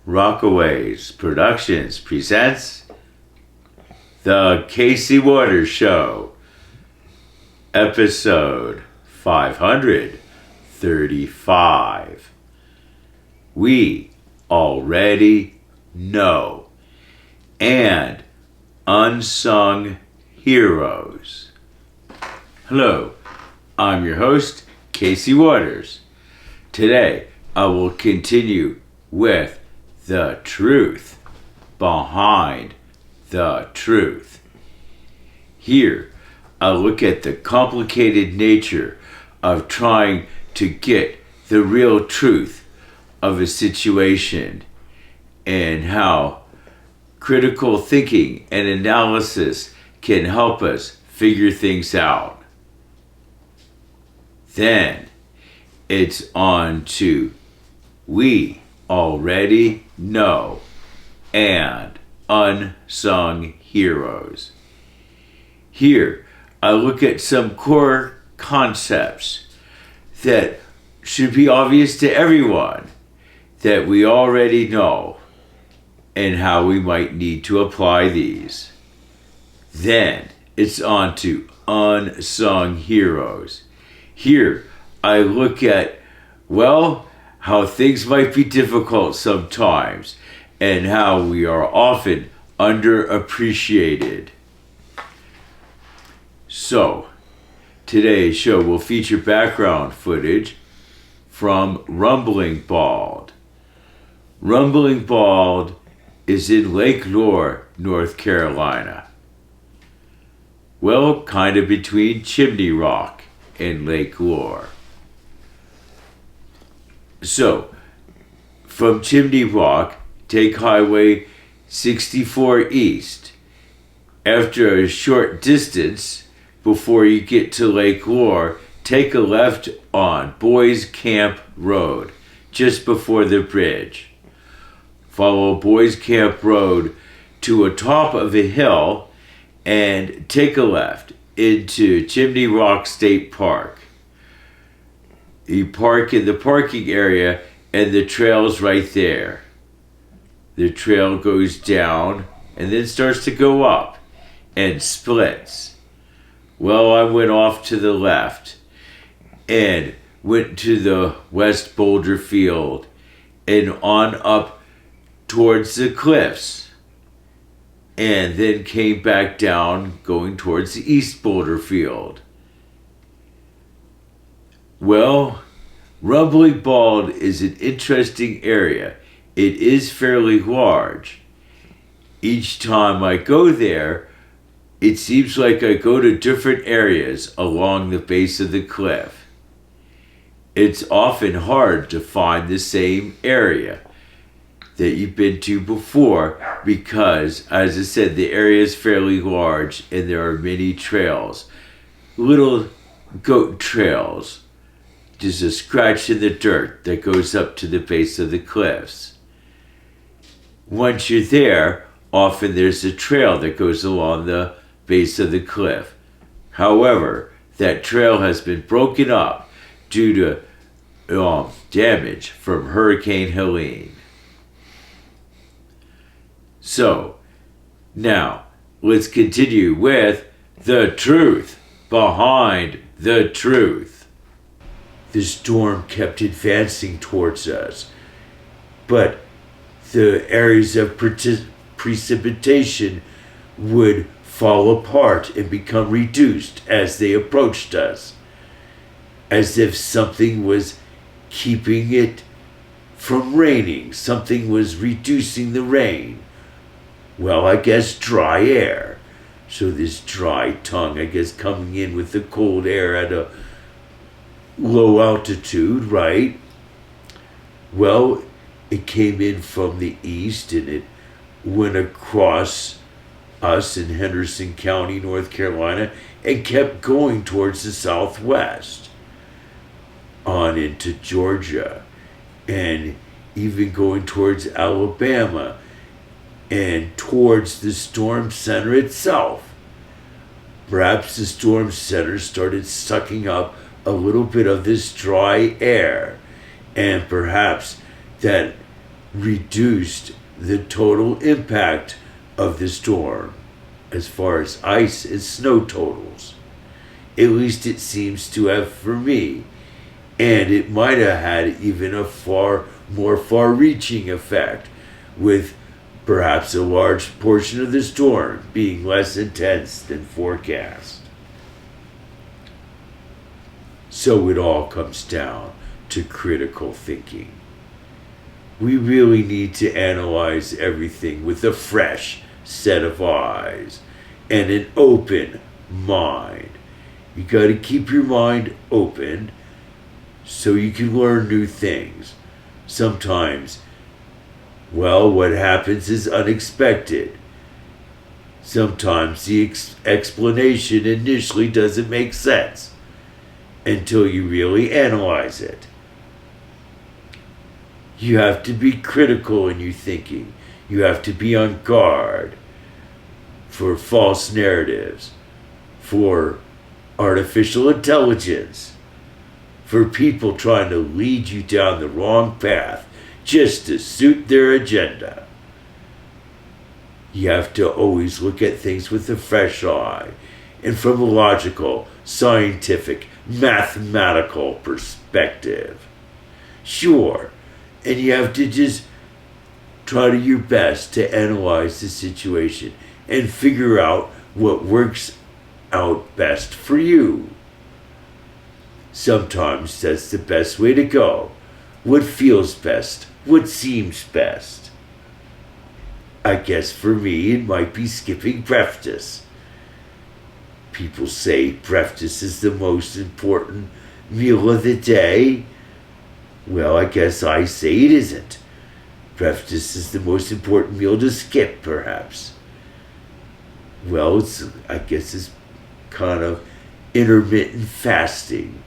Rockaways Productions presents The Casey Waters Show, episode 535. We already know, and unsung heroes. Hello, I'm your host, Casey Waters. Today, I will continue with the truth behind the truth. Here, I look at the complicated nature of trying to get the real truth of a situation and how critical thinking and analysis can help us figure things out. Then, it's on to we already know and unsung heroes. Here, I look at some core concepts that should be obvious to everyone that we already know and how we might need to apply these. Then, it's on to unsung heroes. Here, I look at, how things might be difficult sometimes and how we are often underappreciated. So, today's show will feature background footage from Rumbling Bald. Rumbling Bald is in Lake Lure, North Carolina. Kind of between Chimney Rock and Lake Lure. So, from Chimney Rock, take Highway 64 east. After a short distance before you get to Lake Lure, take a left on Boys Camp Road, just before the bridge. Follow Boys Camp Road to a top of a hill and take a left into Chimney Rock State Park. You park in the parking area and the trail's right there. The trail goes down and then starts to go up and splits. I went off to the left and went to the West Boulder Field and on up towards the cliffs, and then came back down going towards the East Boulder Field. Rumbling Bald is an interesting area. It is fairly large. Each time I go there, it seems like I go to different areas along the base of the cliff. It's often hard to find the same area that you've been to before because, as I said, the area is fairly large and there are many trails. Little goat trails. Just a scratch in the dirt that goes up to the base of the cliffs. Once you're there, often there's a trail that goes along the base of the cliff. However, that trail has been broken up due to damage from Hurricane Helene. So, now, let's continue with the truth behind the truth. The storm kept advancing towards us, but the areas of precipitation would fall apart and become reduced as they approached us, as if something was keeping it from raining, something was reducing the rain. I guess dry air. So this dry tongue, I guess, coming in with the cold air at a low altitude, right? It came in from the east and it went across us in Henderson County, North Carolina, and kept going towards the southwest, on into Georgia, and even going towards Alabama and towards the storm center itself. Perhaps the storm center started sucking up a little bit of this dry air, and perhaps that reduced the total impact of the storm as far as ice and snow totals. At least it seems to have for me. And it might have had even a far more far-reaching effect, with perhaps a large portion of the storm being less intense than forecast. So it all comes down to critical thinking. We really need to analyze everything with a fresh set of eyes and an open mind. You got to keep your mind open so you can learn new things. Sometimes, well, what happens is unexpected. Sometimes the explanation initially doesn't make sense until you really analyze it. You have to be critical in your thinking. You have to be on guard for false narratives, for artificial intelligence, for people trying to lead you down the wrong path just to suit their agenda. You have to always look at things with a fresh eye and from a logical, scientific, mathematical perspective. Sure, and you have to just try to your best to analyze the situation and figure out what works out best for you. Sometimes that's the best way to go. What feels best, what seems best. I guess for me it might be skipping breakfast. People say breakfast is the most important meal of the day. Well, I guess I say it isn't. Breakfast is the most important meal to skip, perhaps. Well, I guess it's kind of intermittent fasting.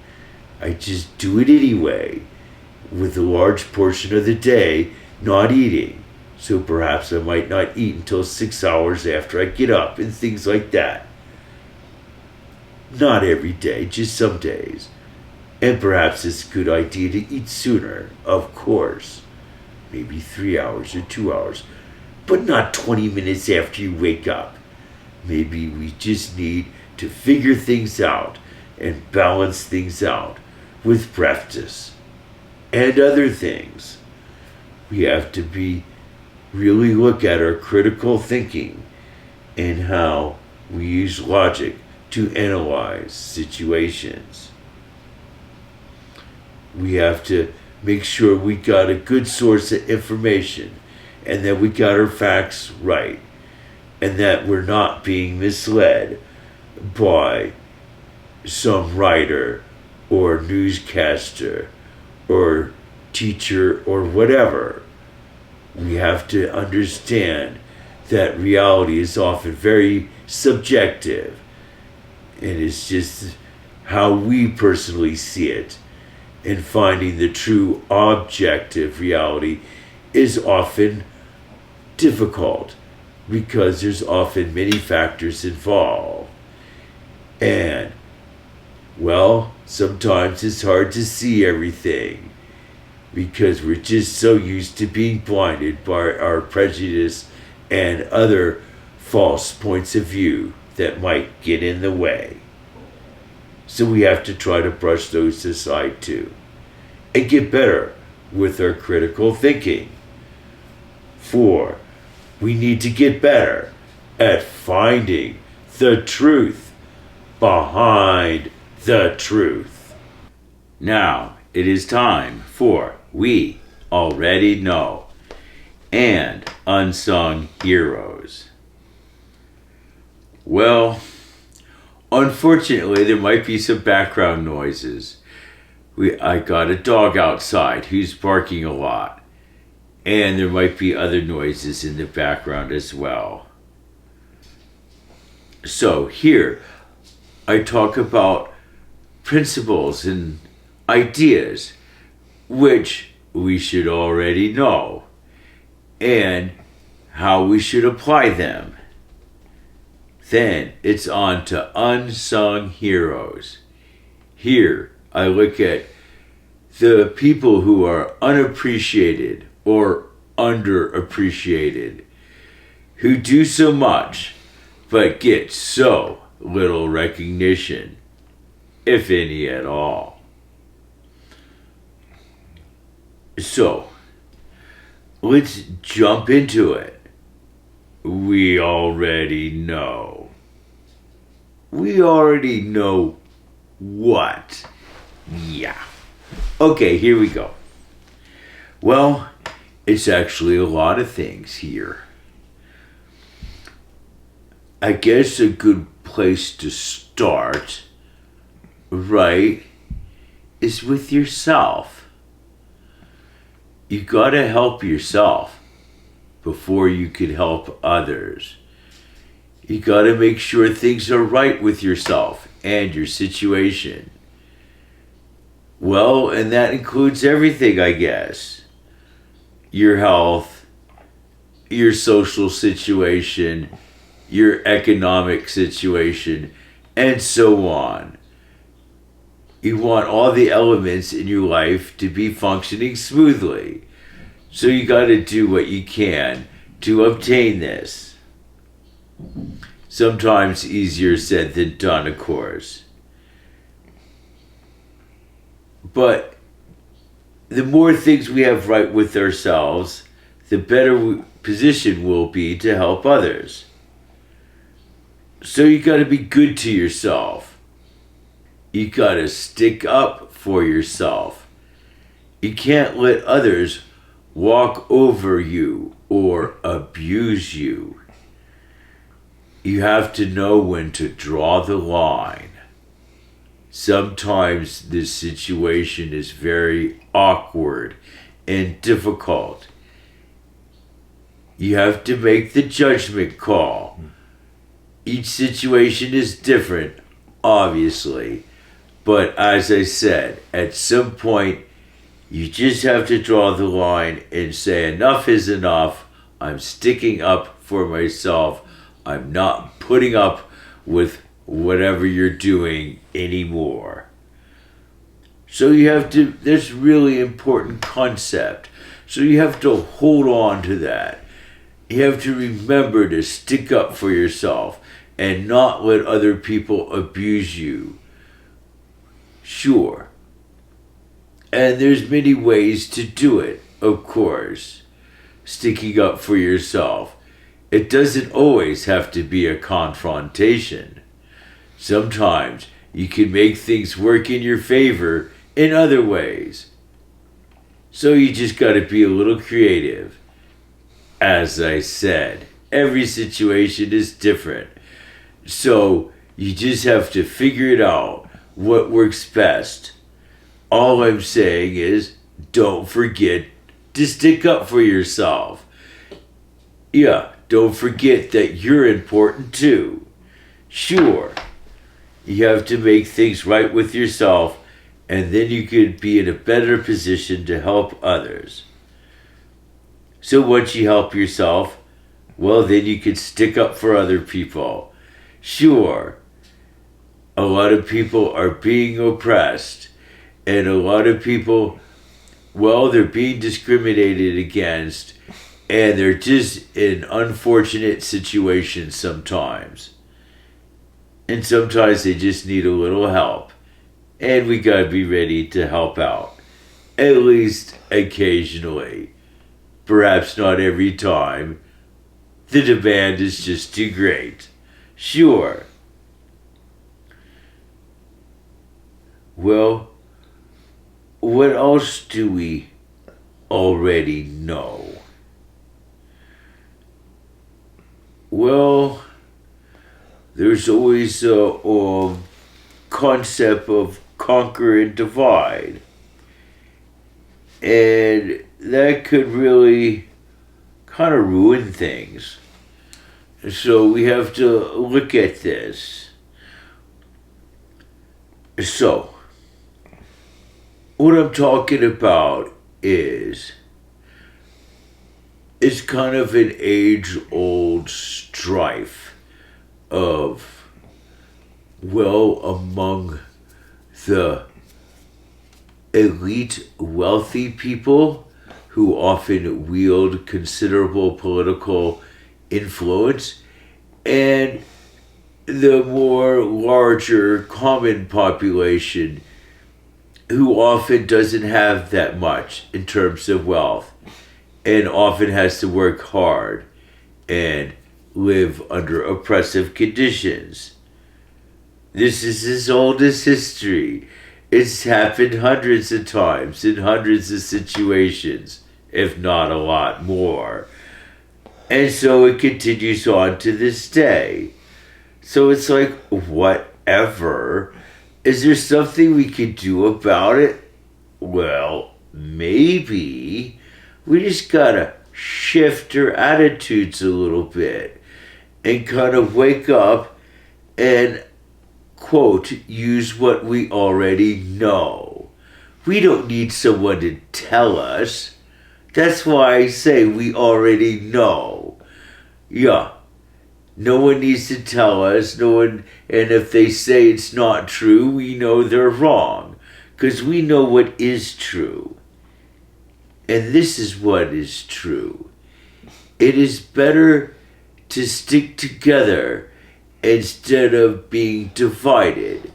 I just do it anyway, with a large portion of the day not eating. So perhaps I might not eat until 6 hours after I get up and things like that. Not every day, just some days. And perhaps it's a good idea to eat sooner, of course. Maybe 3 hours or 2 hours, but not 20 minutes after you wake up. Maybe we just need to figure things out and balance things out with practice and other things. We have to really look at our critical thinking and how we use logic to analyze situations. We have to make sure we got a good source of information and that we got our facts right and that we're not being misled by some writer or newscaster or teacher or whatever. We have to understand that reality is often very subjective and it's just how we personally see it. And finding the true objective reality is often difficult because there's often many factors involved. And, well, sometimes it's hard to see everything because we're just so used to being blinded by our prejudice and other false points of view that might get in the way. So we have to try to brush those aside too and get better with our critical thinking. 4, we need to get better at finding the truth behind the truth. Now it is time for We Already Know and Unsung Heroes. Well, unfortunately, there might be some background noises. I got a dog outside who's barking a lot. And there might be other noises in the background as well. So here, I talk about principles and ideas which we should already know and how we should apply them. Then it's on to Unsung Heroes. Here, I look at the people who are unappreciated or underappreciated, who do so much but get so little recognition, if any at all. So, let's jump into it. We already know. We already know what? Yeah. Okay, here we go. Well, it's actually a lot of things here. I guess a good place to start, right, is with yourself. You gotta help yourself before you can help others. You gotta make sure things are right with yourself and your situation. Well, and that includes everything, I guess. Your health, your social situation, your economic situation, and so on. You want all the elements in your life to be functioning smoothly. So you got to do what you can to obtain this. Sometimes easier said than done, of course. But the more things we have right with ourselves, the better position we'll be to help others. So you got to be good to yourself. You got to stick up for yourself. You can't let others walk over you or abuse you. You have to know when to draw the line. Sometimes this situation is very awkward and difficult. You have to make the judgment call. Each situation is different, obviously. But as I said, at some point, you just have to draw the line and say, enough is enough. I'm sticking up for myself. I'm not putting up with whatever you're doing anymore. So you have to, that's really important concept. So you have to hold on to that. You have to remember to stick up for yourself and not let other people abuse you. Sure. And there's many ways to do it, of course. Sticking up for yourself. It doesn't always have to be a confrontation. Sometimes you can make things work in your favor in other ways. So you just got to be a little creative. As I said, every situation is different. So you just have to figure it out, what works best. All I'm saying is, don't forget to stick up for yourself. Yeah, don't forget that you're important too. Sure, you have to make things right with yourself, and then you could be in a better position to help others. So once you help yourself, well, then you can stick up for other people. Sure, a lot of people are being oppressed, and a lot of people, well, they're being discriminated against, and they're just in unfortunate situations sometimes. And sometimes they just need a little help. And we gotta be ready to help out. At least occasionally. Perhaps not every time. The demand is just too great. Sure. Well, what else do we already know? Well, there's always a concept of conquer and divide. And that could really kind of ruin things. So we have to look at this. So, what I'm talking about is it's kind of an age-old strife of, well, among the elite wealthy people who often wield considerable political influence, and the more larger common population who often doesn't have that much in terms of wealth and often has to work hard and live under oppressive conditions. This is as old as history. It's happened hundreds of times in hundreds of situations, if not a lot more. And so it continues on to this day. So it's like, whatever. Is there something we could do about it? Well, maybe. We just gotta shift our attitudes a little bit and kind of wake up and, quote, use what we already know. We don't need someone to tell us. That's why I say we already know. Yeah. No one needs to tell us. No one, and if they say it's not true, we know they're wrong. Because we know what is true. And this is what is true. It is better to stick together instead of being divided.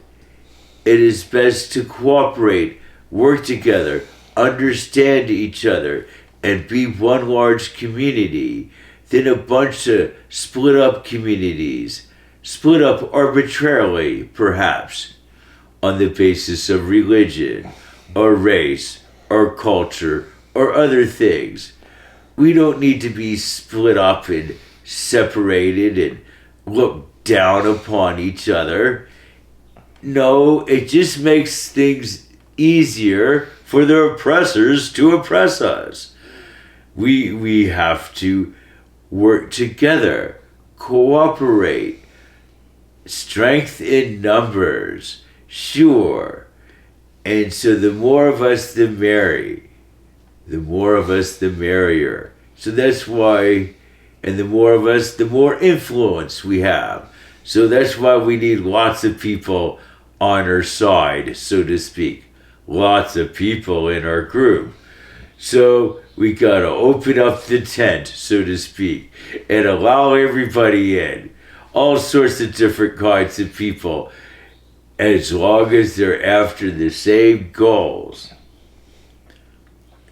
It is best to cooperate, work together, understand each other, and be one large community than a bunch of split up communities, split up arbitrarily, perhaps, on the basis of religion, or race, or culture, or other things. We don't need to be split up and separated and look down upon each other. No, it just makes things easier for the oppressors to oppress us. We have to work together, cooperate, strength in numbers, sure. And so the more of us, the merry. The more of us, the merrier. So that's why, and the more of us, the more influence we have. So that's why we need lots of people on our side, so to speak. Lots of people in our group. So we gotta open up the tent, so to speak, and allow everybody in. All sorts of different kinds of people, as long as they're after the same goals.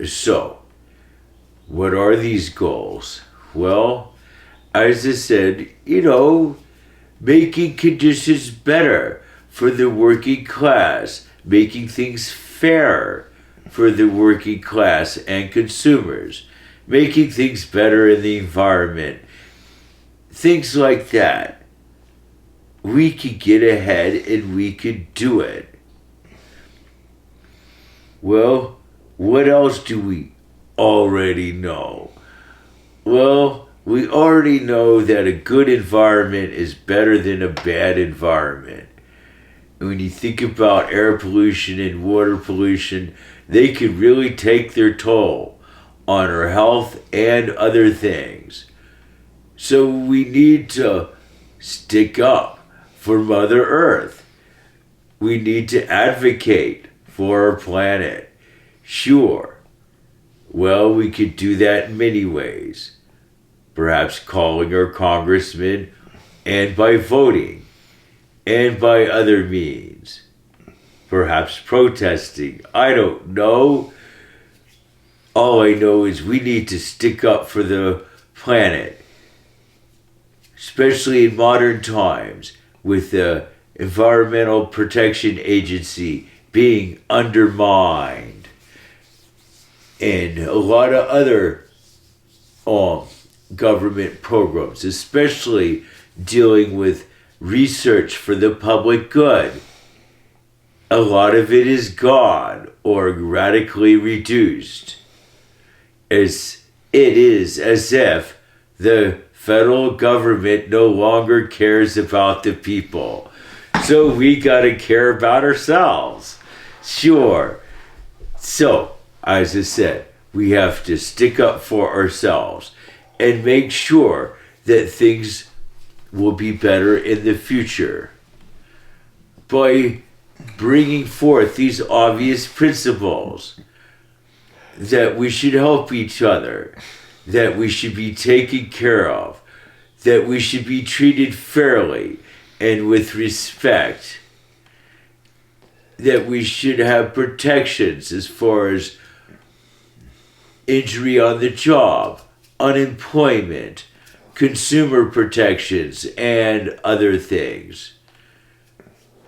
So, what are these goals? Well, as I said, making conditions better for the working class, making things fair for the working class and consumers, making things better in the environment, things like that. We could get ahead and we could do it. Well, what else do we already know? Well, we already know that a good environment is better than a bad environment. And when you think about air pollution and water pollution, they could really take their toll on our health and other things. So we need to stick up for Mother Earth. We need to advocate for our planet. Sure. Well, we could do that in many ways. Perhaps calling our congressmen, and by voting, and by other means. Perhaps protesting. I don't know. All I know is we need to stick up for the planet. Especially in modern times, with the Environmental Protection Agency being undermined. And a lot of other government programs, especially dealing with research for the public good. A lot of it is gone or radically reduced. It is as if the federal government no longer cares about the people. So we gotta care about ourselves. Sure. So, as I said, we have to stick up for ourselves and make sure that things will be better in the future by bringing forth these obvious principles. that we should help each other, that we should be taken care of, that we should be treated fairly and with respect, that we should have protections as far as injury on the job, unemployment, consumer protections, and other things.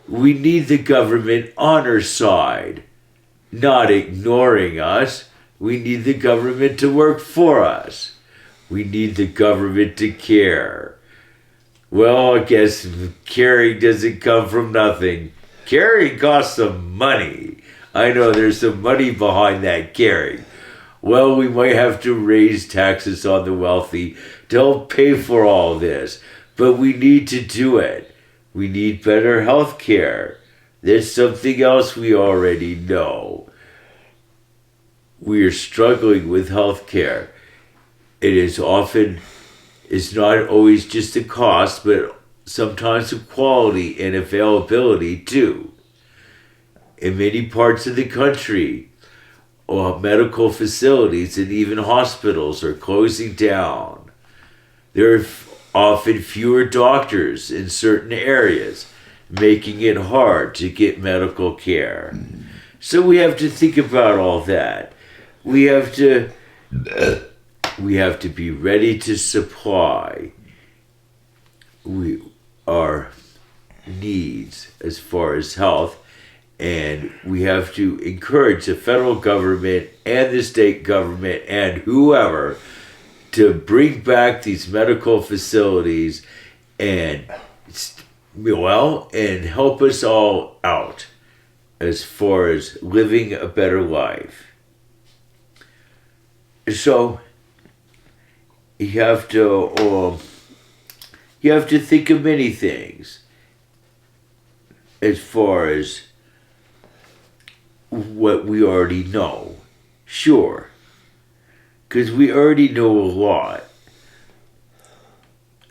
We need the government on our side, not ignoring us. We need the government to work for us. We need the government to care. Well, I guess caring doesn't come from nothing. Caring costs some money. I know there's some money behind that caring. Well, we might have to raise taxes on the wealthy to help pay for all this, but we need to do it. We need better health care. There's something else we already know. We are struggling with health care. It's not always just the cost, but sometimes the quality and availability too. In many parts of the country, medical facilities and even hospitals are closing down. There are often fewer doctors in certain areas, making it hard to get medical care. So we have to think about all that. We have to be ready to supply our needs as far as health, and we have to encourage the federal government and the state government and whoever to bring back these medical facilities and help us all out as far as living a better life. So you have to think of many things as far as what we already know. Sure, because we already know a lot.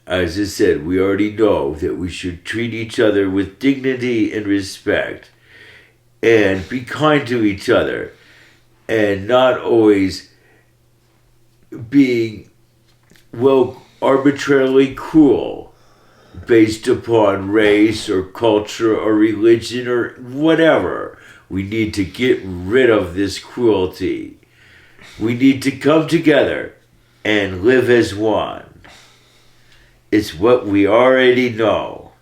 As I said, we already know that we should treat each other with dignity and respect and be kind to each other and not always being, arbitrarily cruel based upon race or culture or religion or whatever. We need to get rid of this cruelty. We need to come together and live as one. It's what we already know.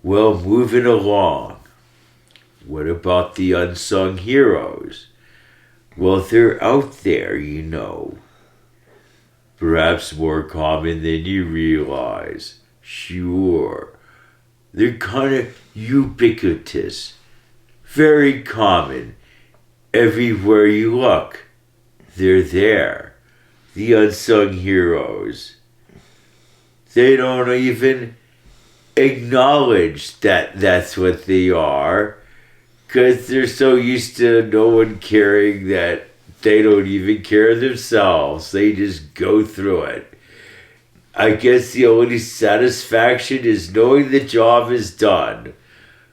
Well, moving along. What about the unsung heroes? Well, they're out there, Perhaps more common than you realize. Sure. They're kind of ubiquitous. Very common. Everywhere you look, they're there. The unsung heroes. They don't even acknowledge that that's what they are, because they're so used to no one caring that they don't even care themselves. They just go through it. I guess the only satisfaction is knowing the job is done.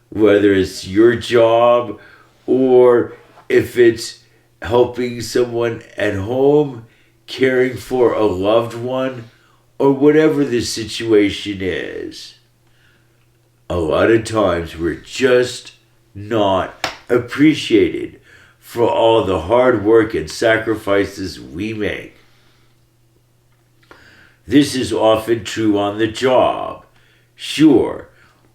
Whether it's your job or if it's helping someone at home, caring for a loved one, or whatever the situation is. A lot of times we're just not appreciated for all the hard work and sacrifices we make. This is often true on the job. Sure,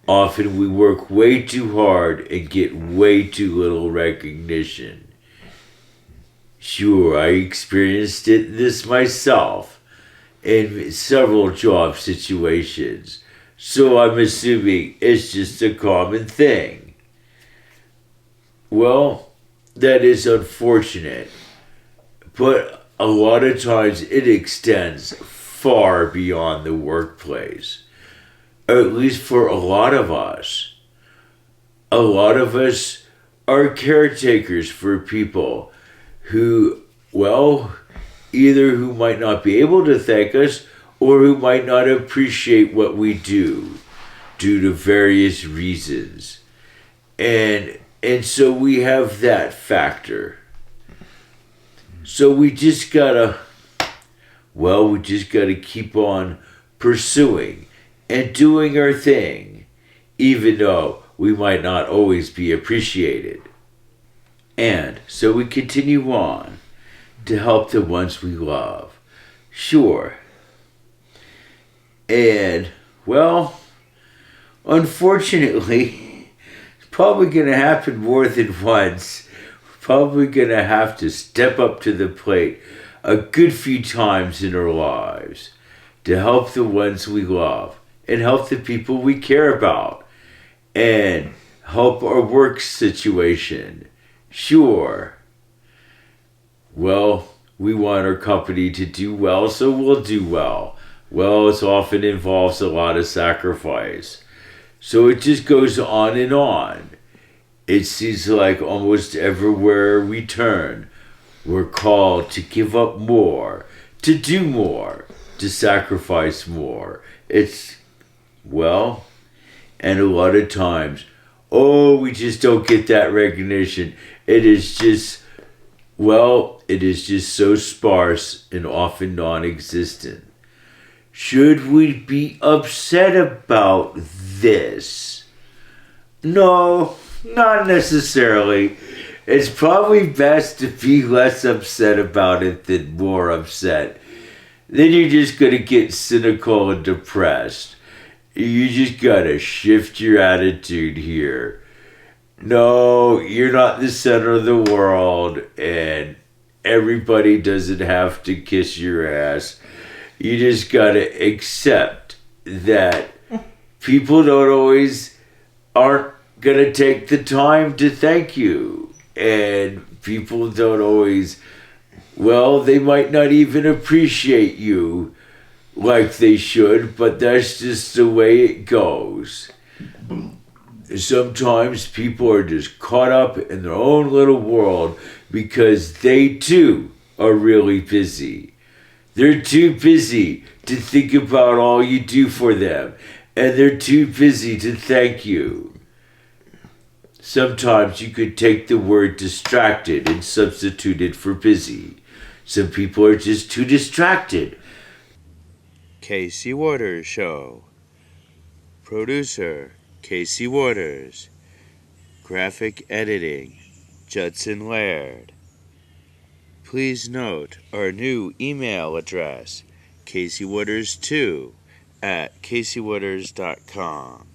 often we work way too hard and get way too little recognition. Sure, I experienced this myself in several job situations, so I'm assuming it's just a common thing. Well, that is unfortunate, but a lot of times it extends far beyond the workplace, at least for a lot of us. A lot of us are caretakers for people who, either who might not be able to thank us or who might not appreciate what we do due to various reasons. And so we have that factor. So we just gotta keep on pursuing and doing our thing, even though we might not always be appreciated. And so we continue on to help the ones we love. Sure. And, well, unfortunately, it's probably going to happen more than once. We're probably going to have to step up to the plate a good few times in our lives to help the ones we love and help the people we care about and help our work situation. Sure. Well, we want our company to do well, so we'll do well. Well, it often involves a lot of sacrifice. So it just goes on and on. It seems like almost everywhere we turn, we're called to give up more, to do more, to sacrifice more. And a lot of times, we just don't get that recognition. It is just so sparse and often non-existent. Should we be upset about this? No, not necessarily. It's probably best to be less upset about it than more upset. Then you're just going to get cynical and depressed. You just got to shift your attitude here. No, you're not the center of the world, and everybody doesn't have to kiss your ass. You just gotta accept that people aren't gonna take the time to thank you. And people don't always, they might not even appreciate you like they should, but that's just the way it goes. Sometimes people are just caught up in their own little world because they too are really busy. They're too busy to think about all you do for them, and they're too busy to thank you. Sometimes you could take the word distracted and substitute it for busy. Some people are just too distracted. Casey Waters Show. Producer, Casey Waters. Graphic editing, Judson Laird. Please note our new email address, caseywaters2@caseywaters.com.